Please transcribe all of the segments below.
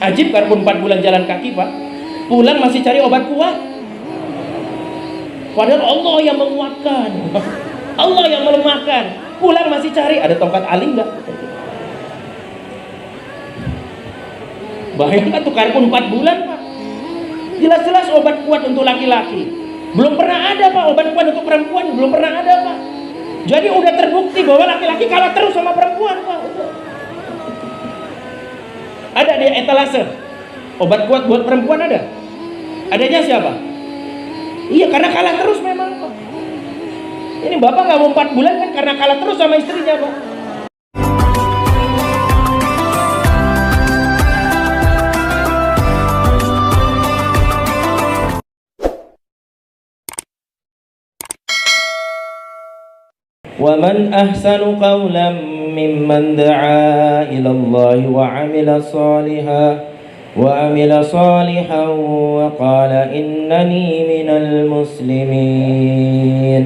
Ajib karpun 4 bulan jalan kaki pak, pulang masih cari obat kuat. Padahal Allah yang menguatkan, Allah yang melemahkan. Pulang masih cari, ada tongkat aling nggak? Bayangkan tuh karpun 4 bulan pak, jelas-jelas obat kuat untuk laki-laki. Belum pernah ada pak obat kuat untuk perempuan, belum pernah ada pak. Jadi udah terbukti bahwa laki-laki kalah terus sama perempuan pak. Ada di etalase obat kuat buat perempuan, ada? Adanya siapa? Iya, karena kalah terus memang pak. Ini bapak nggak mau 4 bulan kan karena kalah terus sama istrinya pak. وَمَنْ أَحْسَنُ قَوْلًا مِّمَّنْ دَعَا إِلَى اللَّهِ وَعَمِلَ صَالِحًا وَقَالَ إِنَّنِي مِنَ الْمُسْلِمِينَ.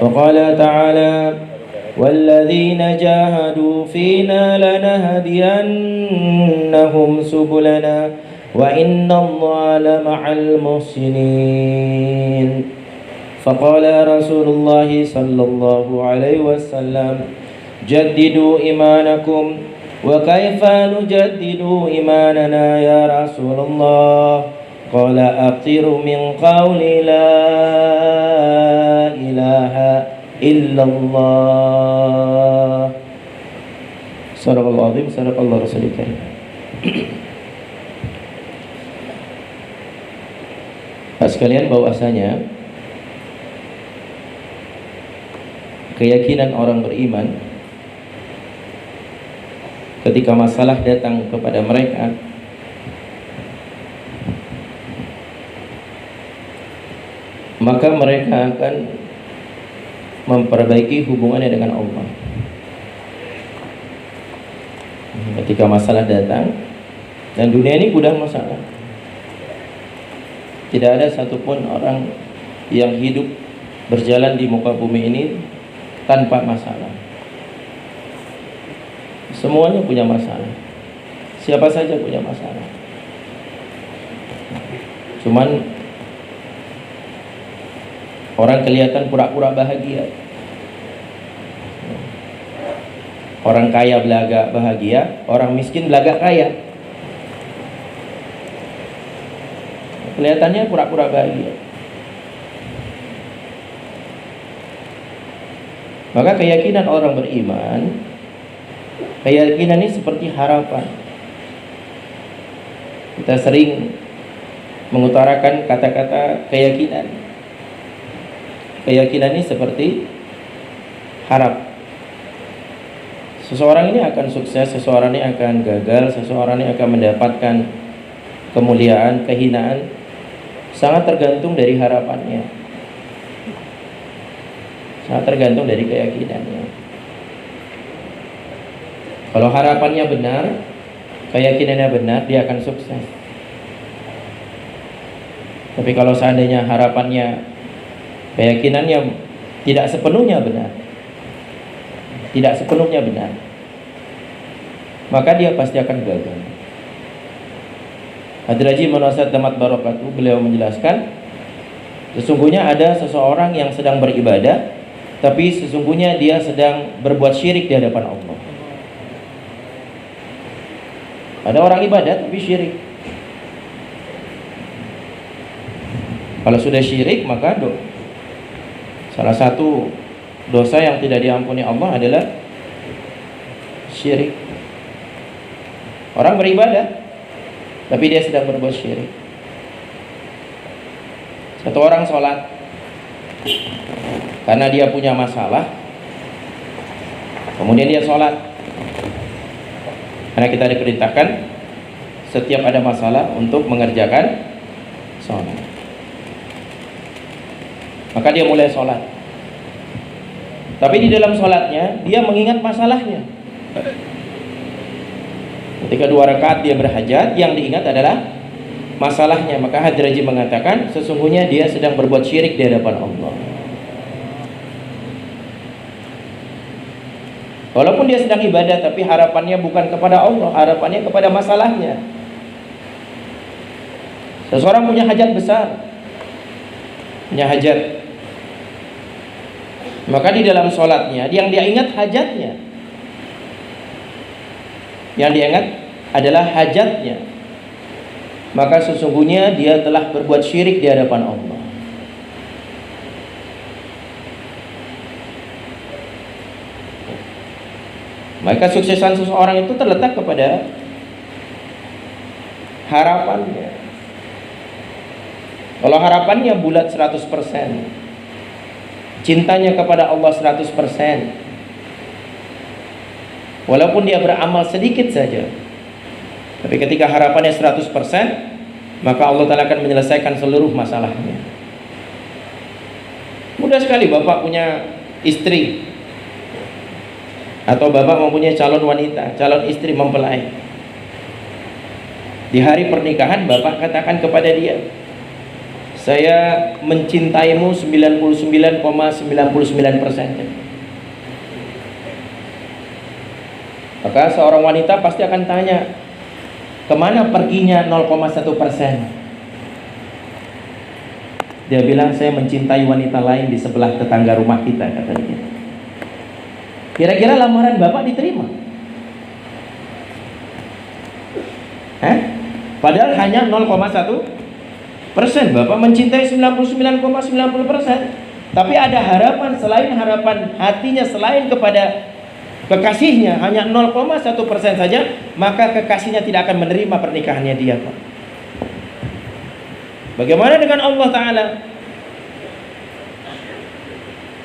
وقال تعالى وَالَّذِينَ جَاهَدُوا فِينَا لَنَهْدِيَنَّهُمْ سُبُلَنَا وَإِنَّ اللَّهَ لَمَعَ الْمُحْسِنِينَ. فقال رسول الله صلى الله عليه وسلم جددوا إيمانكم. وكيف نجدد إيماننا يا رسول الله؟ قال أكثر من قول لا إله إلا الله. صدق الله العظيم صدق الله رسول الكريم. Sekalian, bahwasanya keyakinan orang beriman ketika masalah datang kepada mereka, maka mereka akan memperbaiki hubungannya dengan Allah. Ketika masalah datang, dan dunia ini gudang masalah, tidak ada satupun orang yang hidup berjalan di muka bumi ini tanpa masalah. Semuanya punya masalah. Siapa saja punya masalah. Cuman orang kelihatan pura-pura bahagia. Orang kaya belaga bahagia, orang miskin belaga kaya. Kelihatannya pura-pura bahagia. Maka keyakinan orang beriman, keyakinan ini seperti harapan. Kita sering mengutarakan kata-kata keyakinan. Keyakinan ini seperti harap. Seseorang ini akan sukses, seseorang ini akan gagal, seseorang ini akan mendapatkan kemuliaan, kehinaan, sangat tergantung dari harapannya. Sangat tergantung dari keyakinannya. Kalau harapannya benar, keyakinannya benar, dia akan sukses. Tapi kalau seandainya harapannya, keyakinannya tidak sepenuhnya benar, maka dia pasti akan gagal. Hadraji Manasat Damat Barakatuh, beliau menjelaskan, sesungguhnya ada seseorang yang sedang beribadah, tapi sesungguhnya dia sedang berbuat syirik di hadapan Allah. Ada orang ibadat tapi syirik. Kalau sudah syirik, maka salah satu dosa yang tidak diampuni Allah adalah syirik. Orang beribadah tapi dia sedang berbuat syirik. Satu orang sholat karena dia punya masalah, kemudian dia sholat. Karena kita diperintahkan setiap ada masalah untuk mengerjakan sholat. Maka dia mulai sholat. Tapi di dalam sholatnya dia mengingat masalahnya. Ketika 2 rakaat dia berhajat, yang diingat adalah masalahnya. Maka Hadraji mengatakan sesungguhnya dia sedang berbuat syirik di hadapan Allah. Walaupun dia sedang ibadah, tapi harapannya bukan kepada Allah, harapannya kepada masalahnya. Seseorang punya hajat besar, punya hajat, maka di dalam sholatnya yang dia ingat hajatnya, yang dia ingat adalah hajatnya, maka sesungguhnya dia telah berbuat syirik di hadapan Allah. Maka suksesan seseorang itu terletak kepada harapannya. Kalau harapannya bulat 100%, cintanya kepada Allah 100%, walaupun dia beramal sedikit saja, tapi ketika harapannya 100%, maka Allah Ta'ala akan menyelesaikan seluruh masalahnya. Mudah sekali Bapak punya istri, atau Bapak mempunyai calon wanita, calon istri mempelai. Di hari pernikahan Bapak katakan kepada dia, saya mencintaimu 99,99%. Maka seorang wanita pasti akan tanya, kemana perginya 0,1%? Dia bilang, saya mencintai wanita lain di sebelah tetangga rumah kita, kata dia. Kira-kira lamaran Bapak diterima? Padahal hanya 0,1%. Bapak mencintai 99,90%. Tapi ada harapan selain harapan hatinya, selain kepada kekasihnya, hanya 0,1% saja, maka kekasihnya tidak akan menerima pernikahannya dia, Pak. Bagaimana dengan Allah Ta'ala,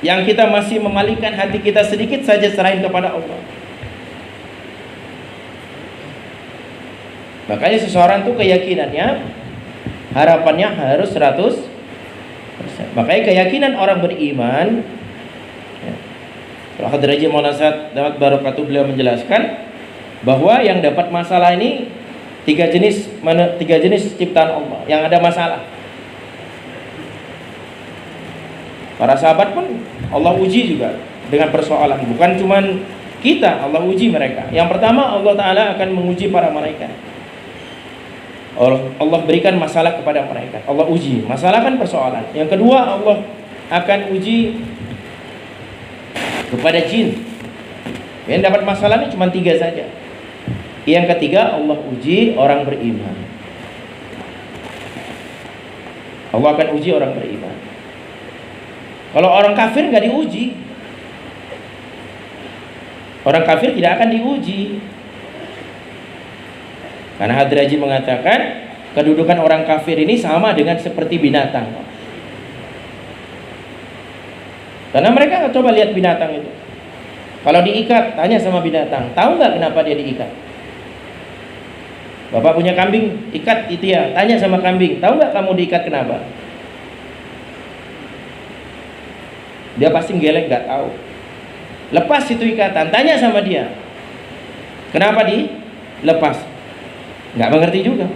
yang kita masih memalingkan hati kita sedikit saja selain kepada Allah? Makanya seseorang itu keyakinannya, harapannya harus 100%. Makanya keyakinan orang beriman, Al-Hadraji Monasat dapat barakatuh, beliau menjelaskan bahwa yang dapat masalah ini tiga jenis ciptaan Allah yang ada masalah. Para sahabat pun Allah uji juga dengan persoalan, bukan cuman kita, Allah uji mereka. Yang pertama, Allah Ta'ala akan menguji para malaikat. Allah berikan masalah kepada mereka, Allah uji. Masalah kan persoalan. Yang kedua, Allah akan uji kepada jin. Yang dapat masalah ini cuma 3 saja. Yang ketiga, Allah uji orang beriman. Allah akan uji orang beriman. Kalau orang kafir nggak diuji, orang kafir tidak akan diuji. Karena Hadraji mengatakan kedudukan orang kafir ini sama dengan seperti binatang. Karena mereka coba lihat binatang itu. Kalau diikat, tanya sama binatang, tahu nggak kenapa dia diikat? Bapak punya kambing, ikat itu ya, tanya sama kambing, tahu nggak kamu diikat kenapa? Dia pasti geleng, nggak tahu. Lepas itu ikatan, tanya sama dia, kenapa dilepas? Nggak mengerti juga.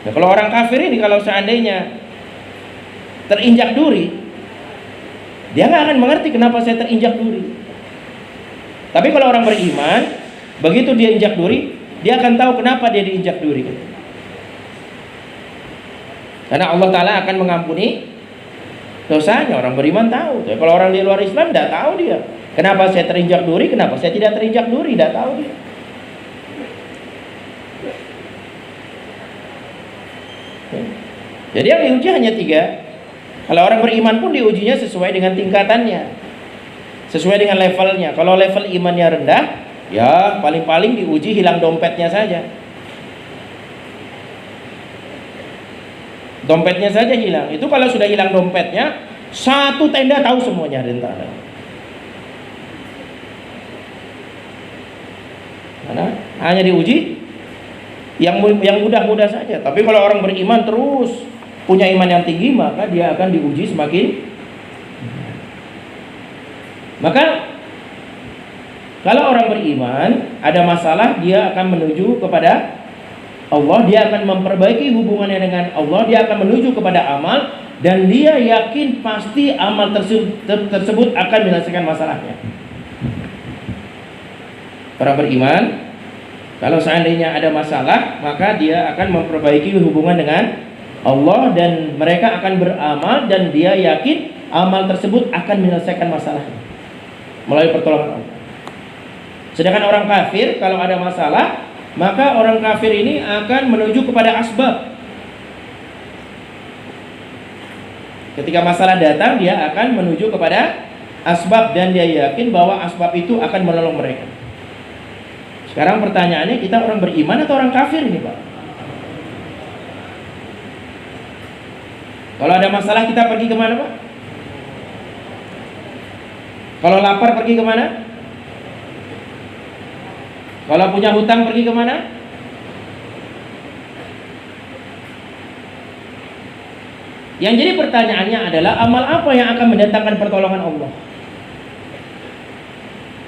Nah, kalau orang kafir ini, kalau seandainya terinjak duri, dia nggak akan mengerti kenapa saya terinjak duri. Tapi kalau orang beriman, begitu dia injak duri, dia akan tahu kenapa dia diinjak duri. Karena Allah Ta'ala akan mengampuni dosanya. Orang beriman tahu. Tapi kalau orang di luar Islam tidak tahu dia, kenapa saya terinjak duri, kenapa saya tidak terinjak duri, tidak tahu dia. Jadi yang diuji hanya 3. Kalau orang beriman pun diujinya sesuai dengan tingkatannya, sesuai dengan levelnya. Kalau level imannya rendah, ya paling-paling diuji hilang dompetnya saja. Dompetnya saja hilang. Itu kalau sudah hilang dompetnya, satu tenda tahu semuanya rentara. Karena hanya diuji yang mudah-mudah saja. Tapi kalau orang beriman terus punya iman yang tinggi, maka dia akan diuji semakin. Maka kalau orang beriman ada masalah, dia akan menuju kepada Allah, dia akan memperbaiki hubungannya dengan Allah, dia akan menuju kepada amal, dan dia yakin pasti amal tersebut akan menyelesaikan masalahnya. Orang beriman Kalau seandainya ada masalah, maka dia akan memperbaiki hubungan dengan Allah, dan mereka akan beramal, dan dia yakin amal tersebut akan menyelesaikan masalahnya melalui pertolongan Allah. Sedangkan orang kafir, kalau ada masalah, maka orang kafir ini akan menuju kepada asbab. Ketika masalah datang, dia akan menuju kepada asbab, dan dia yakin bahwa asbab itu akan menolong mereka. Sekarang pertanyaannya, kita orang beriman atau orang kafir ini, Pak? Kalau ada masalah kita pergi kemana, Pak? Kalau lapar pergi kemana? Kalau punya hutang pergi kemana? Yang jadi pertanyaannya adalah, amal apa yang akan mendatangkan pertolongan Allah,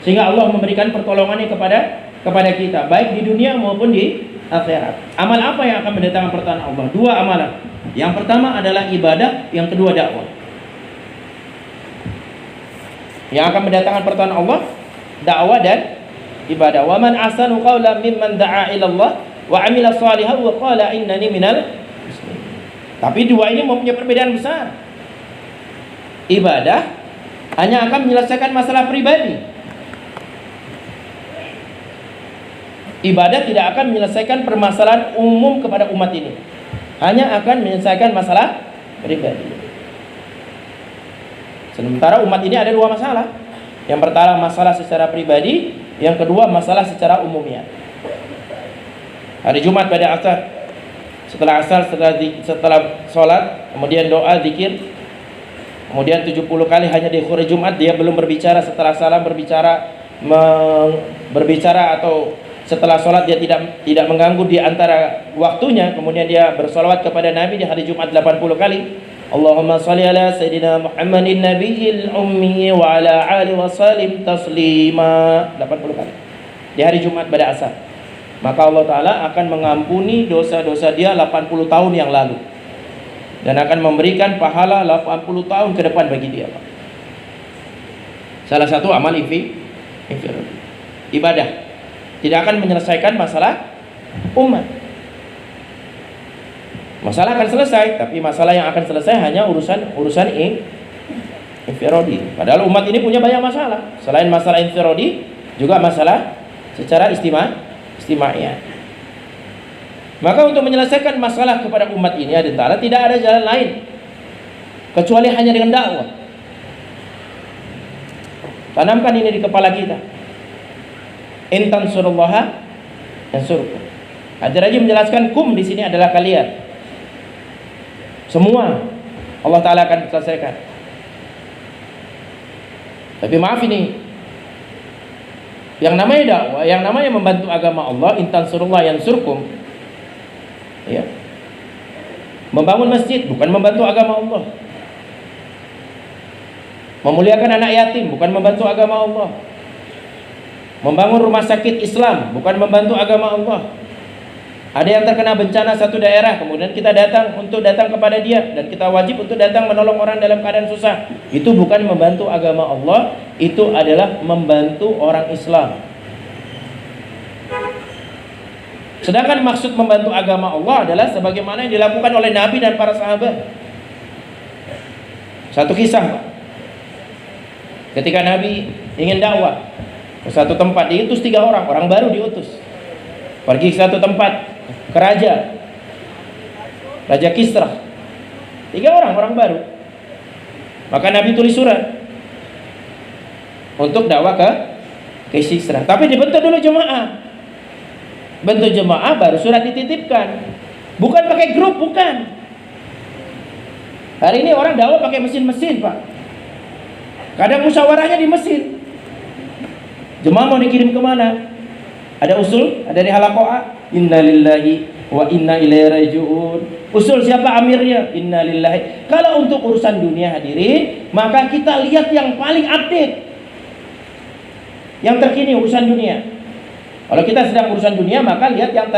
sehingga Allah memberikan pertolongannya kepada kita, baik di dunia maupun di akhirat. Amal apa yang akan mendatangkan pertolongan Allah? Dua amalan. Yang pertama adalah ibadah, yang kedua dakwah. Yang akan mendatangkan pertolongan Allah, dakwah dan ibadah. Wa man ahsanu qawlan mimman da'a ila Allah wa 'amila shalihan wa qala innani minal muslimin. Tapi dua ini mempunyai perbedaan besar. Ibadah hanya akan menyelesaikan masalah pribadi. Ibadah tidak akan menyelesaikan permasalahan umum kepada umat ini, hanya akan menyelesaikan masalah pribadi. Sementara umat ini ada dua masalah. Yang pertama masalah secara pribadi, yang kedua masalah secara umumnya. Hari Jumat pada asar, setelah asar, setelah sholat, kemudian doa, zikir, kemudian 70 kali hanya di hari Jumat. Dia belum berbicara, setelah salam berbicara atau setelah sholat dia tidak mengganggu di antara waktunya. Kemudian dia bersolawat kepada Nabi di hari Jumat 80 kali. Allahumma salli ala Sayyidina Muhammadin Nabiyil Ummi wa ala ali wa salim taslima 80 kali di hari Jumat pada asar. Maka Allah Ta'ala akan mengampuni dosa-dosa dia 80 tahun yang lalu, dan akan memberikan pahala 80 tahun ke depan bagi dia. Salah satu amal ibadah tidak akan menyelesaikan masalah umat. Masalah akan selesai, tapi masalah yang akan selesai hanya urusan infiradi. Padahal umat ini punya banyak masalah. Selain masalah infiradi, juga masalah secara istimaiyah. Maka untuk menyelesaikan masalah kepada umat ini adalah tidak ada jalan lain kecuali hanya dengan dakwah. Tanamkan ini di kepala kita. In tansurullaha yansurkum. Hajar Haji menjelaskan kum di sini adalah kalian. Semua Allah Ta'ala akan selesaikan. Tapi maaf ini, yang namanya dakwah, yang namanya membantu agama Allah, in tansurullah yansurkum, ya, membangun masjid bukan membantu agama Allah. Memuliakan anak yatim bukan membantu agama Allah. Membangun rumah sakit Islam bukan membantu agama Allah. Ada yang terkena bencana satu daerah, kemudian kita datang kepada dia, dan kita wajib untuk datang menolong orang dalam keadaan susah. Itu bukan membantu agama Allah, itu adalah membantu orang Islam. Sedangkan maksud membantu agama Allah adalah sebagaimana yang dilakukan oleh Nabi dan para sahabat. Satu kisah, ketika Nabi ingin dakwah ke satu tempat, diutus 3 orang baru diutus. Pergi ke satu tempat, ke Raja Kisra. 3 orang baru. Maka Nabi tulis surat untuk dakwah ke Kisra. Tapi dibentuk dulu jemaah. Bentuk jemaah baru surat dititipkan. Bukan pakai grup, bukan. Hari ini orang dakwah pakai mesin-mesin, Pak. Kadang musyawarahnya di mesin. Jemaah mau dikirim kemana? Ada usul, ada di halakoa. Innalillahi wa inna ilaihi raji'un. Usul siapa amirnya? Innalillahi. Kalau untuk urusan dunia hadirin, maka kita lihat yang paling update, yang terkini urusan dunia. Kalau kita sedang urusan dunia, maka lihat yang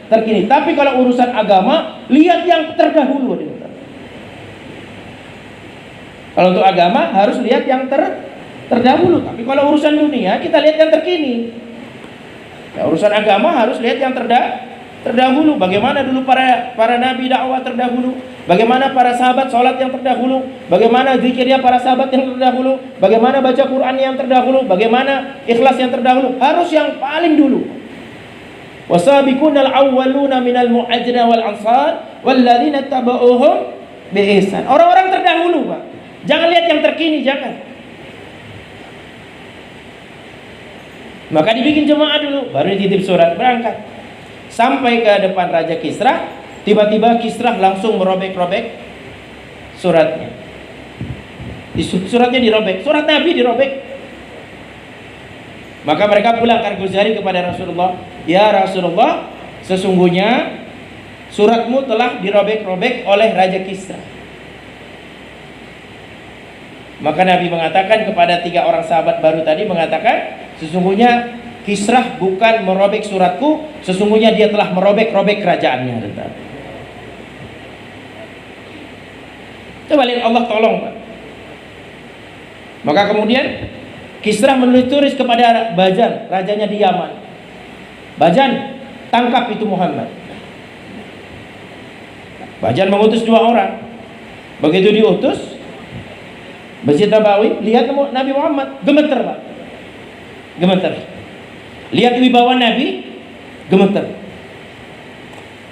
terkini. Tapi kalau urusan agama, lihat yang terdahulu. Kalau untuk agama harus lihat yang terdahulu. Tapi kalau urusan dunia, kita lihat yang terkini. Ya, urusan agama harus lihat yang terdahulu. Bagaimana dulu para nabi dakwah terdahulu, bagaimana para sahabat sholat yang terdahulu, bagaimana zikirnya para sahabat yang terdahulu, bagaimana baca Quran yang terdahulu, bagaimana ikhlas yang terdahulu. Harus yang paling dulu. Wasabiqunal awwaluna minal muhajirin wal ansar walladzina tabauhum bi ihsan. Orang-orang terdahulu, Pak. Jangan lihat yang terkini, jangan. Maka dibikin jemaah dulu, baru dititip surat, berangkat. Sampai ke depan Raja Kisra, tiba-tiba Kisra langsung merobek-robek suratnya. Suratnya dirobek, surat Nabi dirobek. Maka mereka pulang ke Ghazali kepada Rasulullah, "Ya Rasulullah, sesungguhnya suratmu telah dirobek-robek oleh Raja Kisra." Maka Nabi mengatakan kepada 3 orang sahabat baru tadi, mengatakan, sesungguhnya Kisrah bukan merobek suratku, sesungguhnya dia telah merobek-robek kerajaannya. Coba lihat, Allah tolong, Pak. Maka kemudian Kisrah menulis kepada Bajan, rajanya di Yaman. Bajan, tangkap itu Muhammad. Bajan mengutus 2 orang. Begitu diutus, Masjid Nabawi, lihat Nabi Muhammad, gemeter, Pak. Gemeter. Lihat wibawa Nabi, gemeter.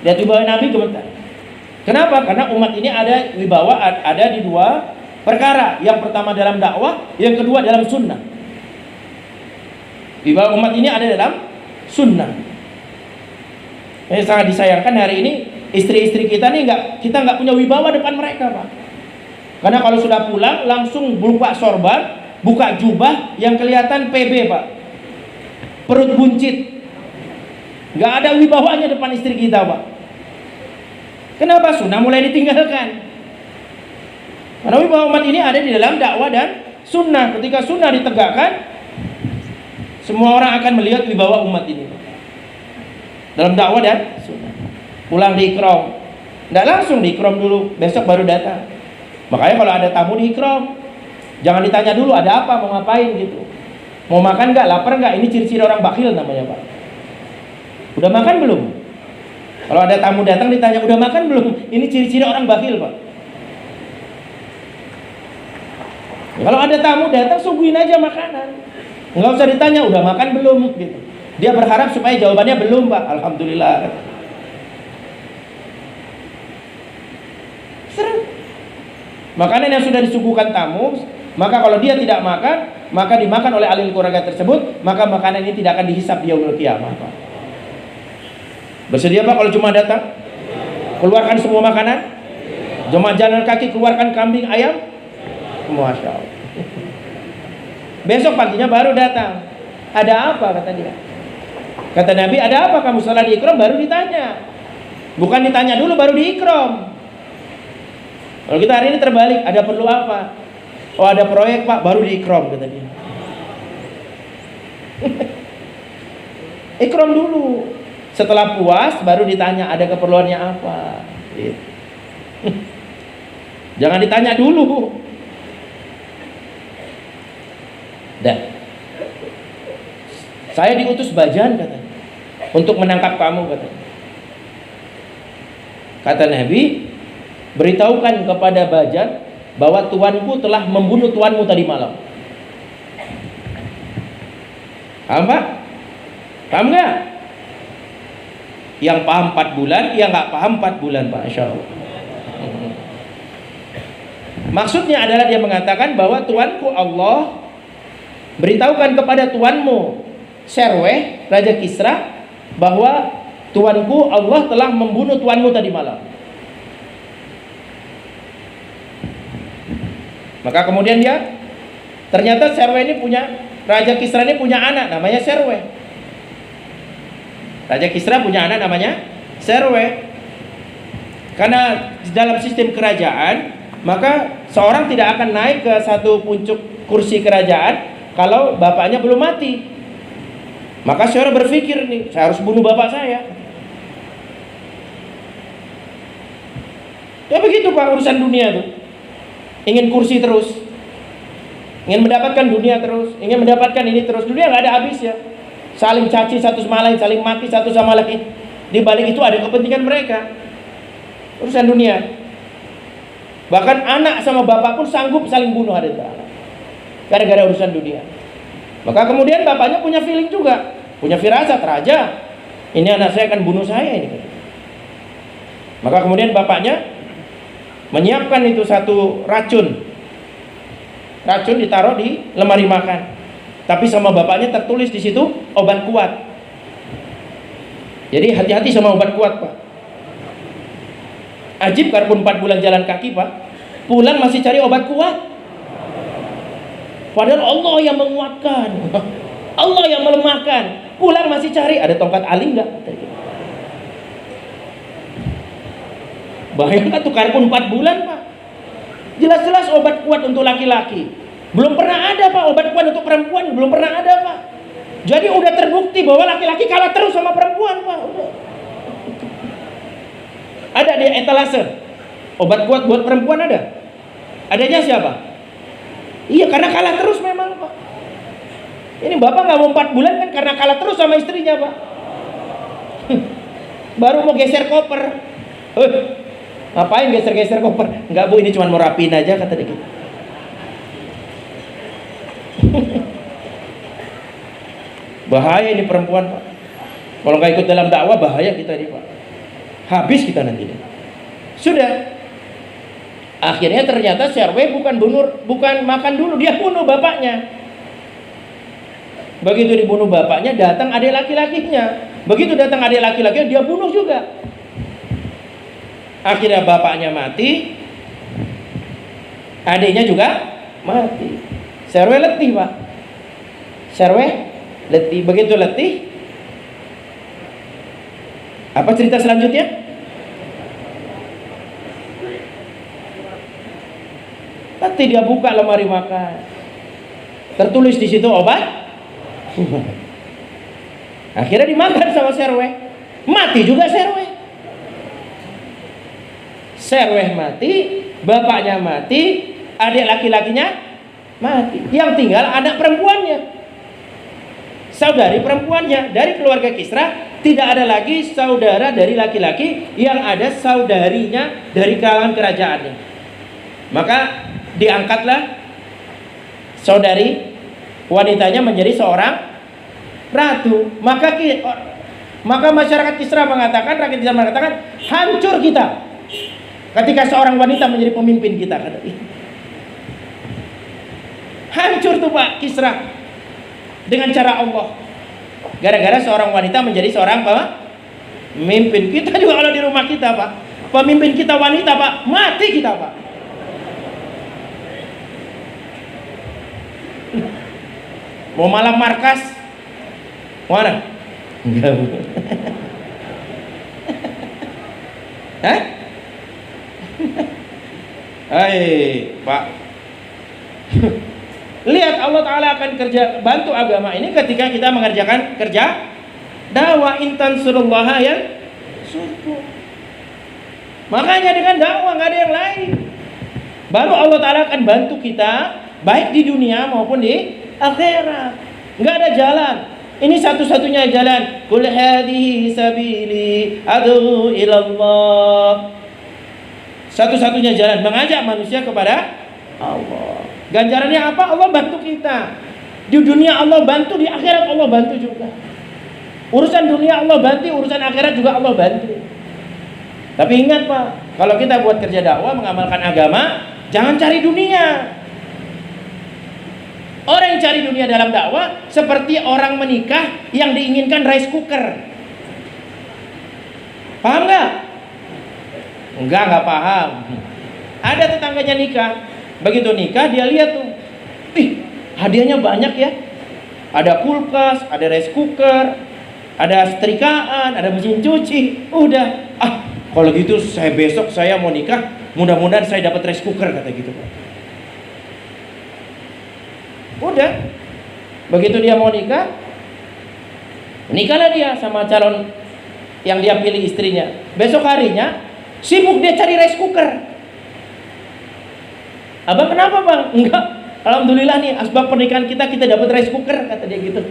Lihat wibawa Nabi, gemeter. Kenapa? Karena umat ini ada wibawa, ada di 2 perkara. Yang pertama dalam dakwah, yang kedua dalam sunnah. Wibawa umat ini ada dalam sunnah. Ini sangat disayangkan hari ini istri-istri kita nih kita nggak punya wibawa depan mereka, Pak. Karena kalau sudah pulang langsung buka sorban, buka jubah yang kelihatan PB, Pak. Perut buncit. Nggak ada wibawanya depan istri kita, Pak. Kenapa? Sunnah mulai ditinggalkan. Karena wibawa umat ini ada di dalam dakwah dan sunnah. Ketika sunnah ditegakkan, semua orang akan melihat wibawa umat ini dalam dakwah dan sunnah. Pulang di ikram, nggak langsung di ikram dulu, besok baru datang. Makanya kalau ada tamu di ikram, jangan ditanya dulu ada apa, mau ngapain gitu. Mau makan nggak, lapar nggak, ini ciri-ciri orang bakhil namanya, Pak. Udah makan belum? Kalau ada tamu datang ditanya udah makan belum, ini ciri-ciri orang bakhil, Pak. Kalau ada tamu datang, suguhin aja makanan. Nggak usah ditanya udah makan belum gitu. Dia berharap supaya jawabannya belum, Pak. Alhamdulillah. Seru. Makanan yang sudah disuguhkan tamu, maka kalau dia tidak makan, maka dimakan oleh ahli keluarga tersebut, maka makanan ini tidak akan dihisab di yaumul qiyamah, Pak. Bersedia, Pak, kalau cuma datang? Keluarkan semua makanan? Cuma jalan kaki keluarkan kambing, ayam? Masya Allah. Besok paginya baru datang. Ada apa, kata dia? Kata Nabi, ada apa kamu salah di ikram? Baru ditanya. Bukan ditanya dulu baru di ikram. Kalau kita hari ini terbalik, ada perlu apa? Oh, ada proyek, Pak, baru di ikram, kata dia. Ikram dulu. Setelah puas baru ditanya ada keperluannya apa. Gitu. Jangan ditanya dulu. Dan saya diutus Bajan, katanya, untuk menangkap kamu, katanya. Kata Nabi, beritahukan kepada Bajan bahwa tuanku telah membunuh tuanmu tadi malam. Paham, Pak? Paham nggak? Yang paham 4 bulan, yang nggak paham 4 bulan, Pak. Insya Allah. Maksudnya adalah dia mengatakan bahwa tuanku Allah beritahukan kepada tuanmu Serweh, Raja Kisra, bahwa tuanku Allah telah membunuh tuanmu tadi malam. Maka kemudian dia, ternyata Serweh ini Raja Kisra ini punya anak namanya Serweh. Raja Kisra punya anak namanya Serweh. Karena dalam sistem kerajaan, maka seorang tidak akan naik ke satu puncak kursi kerajaan kalau bapaknya belum mati. Maka Serweh berpikir nih, saya harus bunuh bapak saya. Ya begitu, Pak, urusan dunia tuh. Ingin kursi terus, ingin mendapatkan dunia terus, ingin mendapatkan ini terus. Dunia nggak ada habisnya. saling caci satu sama lain, saling maki satu sama lain. Di balik itu ada kepentingan mereka, urusan dunia. Bahkan anak sama bapak pun sanggup saling bunuh ada gara-gara urusan dunia. Maka kemudian bapaknya punya feeling juga, punya firasat, raja, ini anak saya akan bunuh saya ini. Maka kemudian bapaknya menyiapkan itu satu racun ditaruh di lemari makan. Tapi sama bapaknya tertulis di situ obat kuat. Jadi hati-hati sama obat kuat, Pak. Ajib karpun 4 bulan jalan kaki, Pak, pulang masih cari obat kuat. Padahal Allah yang menguatkan, Allah yang melemahkan, pulang masih cari. Ada tongkat aling nggak? Bayangkan tuh karpun 4 bulan, Pak. Jelas-jelas obat kuat untuk laki-laki. Belum pernah ada, Pak, obat kuat untuk perempuan. Belum pernah ada, Pak. Jadi udah terbukti bahwa laki-laki kalah terus sama perempuan, Pak. Udah. Ada di etalase obat kuat buat perempuan ada. Adanya siapa? Iya, karena kalah terus memang, Pak. Ini bapak nggak mau 4 bulan kan karena kalah terus sama istrinya, Pak. Baru mau geser koper. Ngapain geser-geser koper? Enggak, Bu, ini cuma mau rapiin aja, kata dia gitu. Bahaya ini perempuan, Pak. Kalau nggak ikut dalam dakwah bahaya kita nih, Pak. Habis kita nanti nih. Sudah. Akhirnya ternyata Serwe bukan makan dulu, dia bunuh bapaknya. Begitu dibunuh bapaknya, datang adik laki-lakinya. Begitu datang adik laki-lakinya, dia bunuh juga. Akhirnya bapaknya mati, adiknya juga mati. Serwe letih, Pak. Serwe letih. Begitu letih, apa cerita selanjutnya? Letih, dia buka lemari makan. Tertulis di situ obat. Akhirnya dimakan sama Serwe. Mati juga Serwe. Serwe mati, bapaknya mati, adik laki-lakinya mati. Yang tinggal anak perempuannya, saudari perempuannya. Dari keluarga Kisra tidak ada lagi saudara dari laki-laki, yang ada saudarinya dari kalangan kerajaannya. Maka diangkatlah saudari wanitanya menjadi seorang ratu. Maka masyarakat Kisra mengatakan, rakyat Kisra mengatakan, hancur kita ketika seorang wanita menjadi pemimpin kita. Hancur tuh, Pak, Kisra dengan cara Allah, gara-gara seorang wanita menjadi seorang pemimpin. Kita juga kalau di rumah kita, Pak, pemimpin kita wanita, Pak, mati kita, Pak. Mau malam markas mana? Enggak, Bu. Hah? Hai, Pak. Lihat, Allah Ta'ala akan bantu agama ini ketika kita mengerjakan kerja dakwah. Intan surullaha ya surku. Makanya dengan dakwah nggak ada yang lain. Baru Allah Ta'ala akan bantu kita baik di dunia maupun di akhirat. Nggak ada jalan. Ini satu-satunya jalan. Qul hadhihi sabili ad'u ila Allah. Satu-satunya jalan mengajak manusia kepada Allah. Ganjarannya apa? Allah bantu kita. Di dunia Allah bantu, di akhirat Allah bantu juga. Urusan dunia Allah bantu, urusan akhirat juga Allah bantu. Tapi ingat, Pak, kalau kita buat kerja dakwah, mengamalkan agama, jangan cari dunia. Orang yang cari dunia dalam dakwah seperti orang menikah yang diinginkan rice cooker. Paham nggak? Nggak paham. Ada tetangganya nikah. Begitu nikah dia lihat tuh, hadiahnya banyak ya. Ada kulkas, ada rice cooker, ada setrikaan, ada mesin cuci. Udah, kalau gitu besok saya mau nikah, mudah-mudahan saya dapat rice cooker, kata gitu. Udah, begitu dia mau nikah, nikahlah dia sama calon yang dia pilih istrinya. Besok harinya sibuk dia cari rice cooker. Abang kenapa, Bang? Enggak, alhamdulillah nih asbab pernikahan kita dapat rice cooker, kata dia gitu.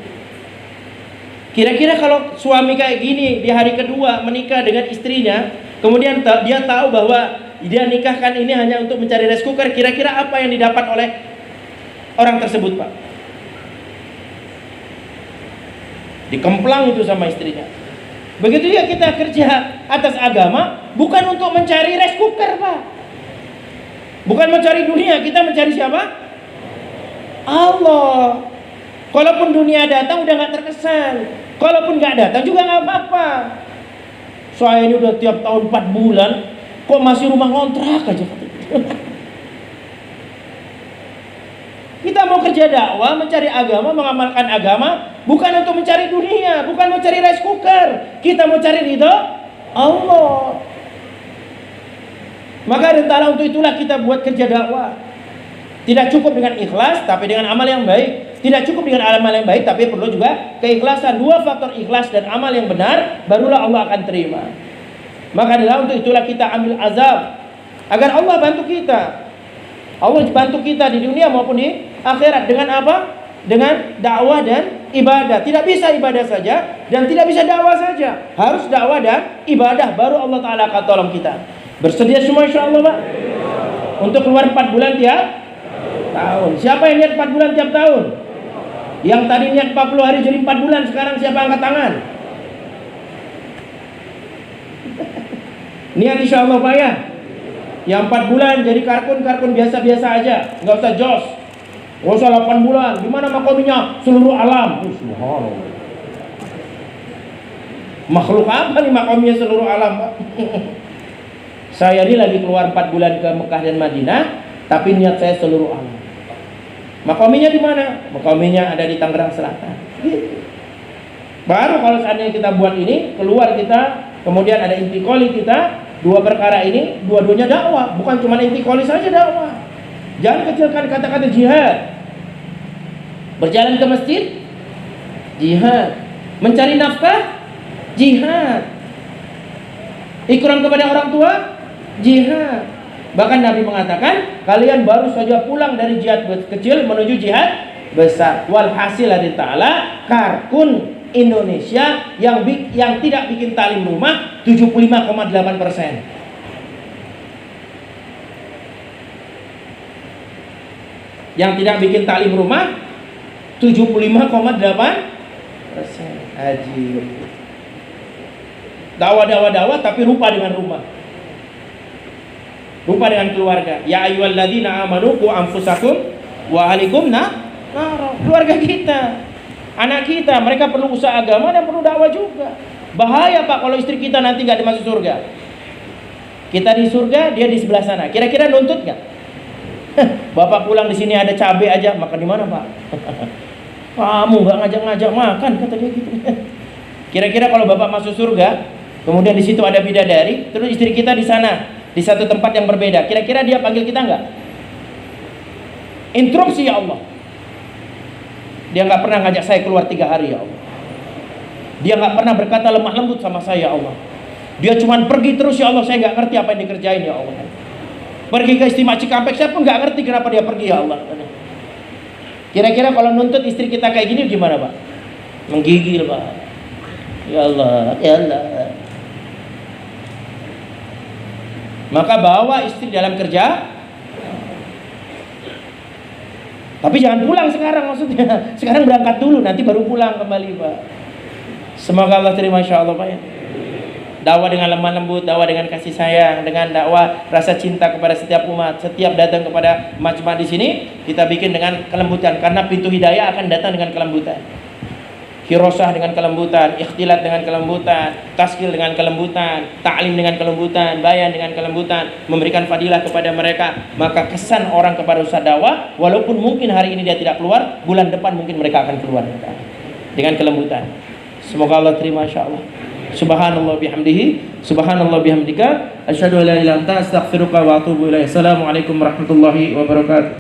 Kira-kira kalau suami kayak gini di hari kedua menikah dengan istrinya, kemudian dia tahu bahwa dia nikahkan ini hanya untuk mencari rice cooker, kira-kira apa yang didapat oleh orang tersebut, Pak? Dikemplang itu sama istrinya. Begitu juga kita kerja atas agama, bukan untuk mencari rice cooker, Pak. Bukan mencari dunia, kita mencari siapa? Allah. Kalaupun dunia datang udah gak terkesan, kalaupun gak datang juga gak apa-apa. Saya ini udah tiap tahun 4 bulan, kok masih rumah kontrak aja. Kita mau kerja dakwah, mencari agama, mengamalkan agama, bukan untuk mencari dunia, bukan mau cari rice cooker. Kita mau cari ridho Allah. Maka rentala untuk itulah kita buat kerja dakwah. Tidak cukup dengan ikhlas, tapi dengan amal yang baik. Tidak cukup dengan amal yang baik, tapi perlu juga keikhlasan. 2 faktor ikhlas dan amal yang benar, barulah Allah akan terima. Maka adalah untuk itulah kita ambil azab, agar Allah bantu kita. Allah bantu kita di dunia maupun di akhirat. Dengan apa? Dengan dakwah dan ibadah. Tidak bisa ibadah saja dan tidak bisa dakwah saja. Harus dakwah dan ibadah, baru Allah Ta'ala akan tolong kita. Bersedia semua insya Allah, Pak? Untuk keluar 4 bulan tiap tahun. Siapa yang niat 4 bulan tiap tahun? Yang tadi niat 40 hari jadi 4 bulan, sekarang siapa angkat tangan? Niat insya Allah, Pak, ya? Yang 4 bulan jadi karkun biasa-biasa aja, nggak usah jos. Nggak usah 8 bulan. Gimana makominya? Seluruh alam. Subhanallah. Makhluk apa nih makominya seluruh alam, Pak? Saya ini lagi keluar 4 bulan ke Mekah dan Madinah, tapi niat saya seluruh alam. Makominya di mana? Makominya ada di Tangerang Selatan. Gitu. Baru kalau seandainya kita buat ini, keluar kita, kemudian ada intikoli kita, 2 perkara ini, dua-duanya dakwah. Bukan cuma intikoli saja dakwah. Jangan kecilkan kata-kata jihad. Berjalan ke masjid, jihad. Mencari nafkah, jihad. Ikram kepada orang tua, jihad. Bahkan Nabi mengatakan, kalian baru saja pulang dari jihad kecil menuju jihad besar. Walhasil dari ta'ala, karkun Indonesia yang tidak bikin taklim rumah 75,8%. Yang tidak bikin taklim rumah 75,8%. Haji. Dakwah tapi rupa dengan rumah. Rupa dengan keluarga. Ya ayyuhalladzina amanu qu anfusakum wa ahlikum nar. Keluarga kita, anak kita, mereka perlu usaha agama dan perlu dakwah juga. Bahaya, Pak, kalau istri kita nanti gak masuk surga. Kita di surga, dia di sebelah sana. Kira-kira nuntut gak? Bapak pulang di sini ada cabai aja, makan di mana, Pak? Kamu gak ngajak-ngajak makan, kata dia gitu. Kira-kira kalau Bapak masuk surga, kemudian di situ ada bidadari, terus istri kita di sana, di satu tempat yang berbeda, kira-kira dia panggil kita nggak? Interupsi, ya Allah. Dia nggak pernah ngajak saya keluar 3 hari, ya Allah. Dia nggak pernah berkata lemah lembut sama saya, ya Allah. Dia cuma pergi terus, ya Allah. Saya nggak ngerti apa yang dikerjain, ya Allah. Pergi ke Istimewa Cikampek, saya pun nggak ngerti kenapa dia pergi, ya Allah. Kira-kira kalau nuntut istri kita kayak gini gimana, Pak? Menggigil, Pak. Ya Allah, ya Allah. Maka bawa istri dalam kerja, tapi jangan pulang sekarang, maksudnya. Sekarang berangkat dulu, nanti baru pulang kembali, Pak. Semoga Allah terima, insya Allah, Pak, ya. Dakwah dengan lemah lembut, dakwah dengan kasih sayang, dengan dakwah rasa cinta kepada setiap umat. Setiap datang kepada majma' di sini, kita bikin dengan kelembutan, karena pintu hidayah akan datang dengan kelembutan. Hirosah dengan kelembutan, ikhtilat dengan kelembutan, taskil dengan kelembutan, ta'lim dengan kelembutan, bayan dengan kelembutan, memberikan fadilah kepada mereka. Maka kesan orang kepada ustaz dakwah, walaupun mungkin hari ini dia tidak keluar, bulan depan mungkin mereka akan keluar dengan kelembutan. Semoga Allah terima, insyaallah. Subhanallah bihamdihi, subhanallah bihamdika, asyhadu an la ilaha illa anta, astaghfiruka wa atubu ilaik. Assalamualaikum warahmatullahi wabarakatuh.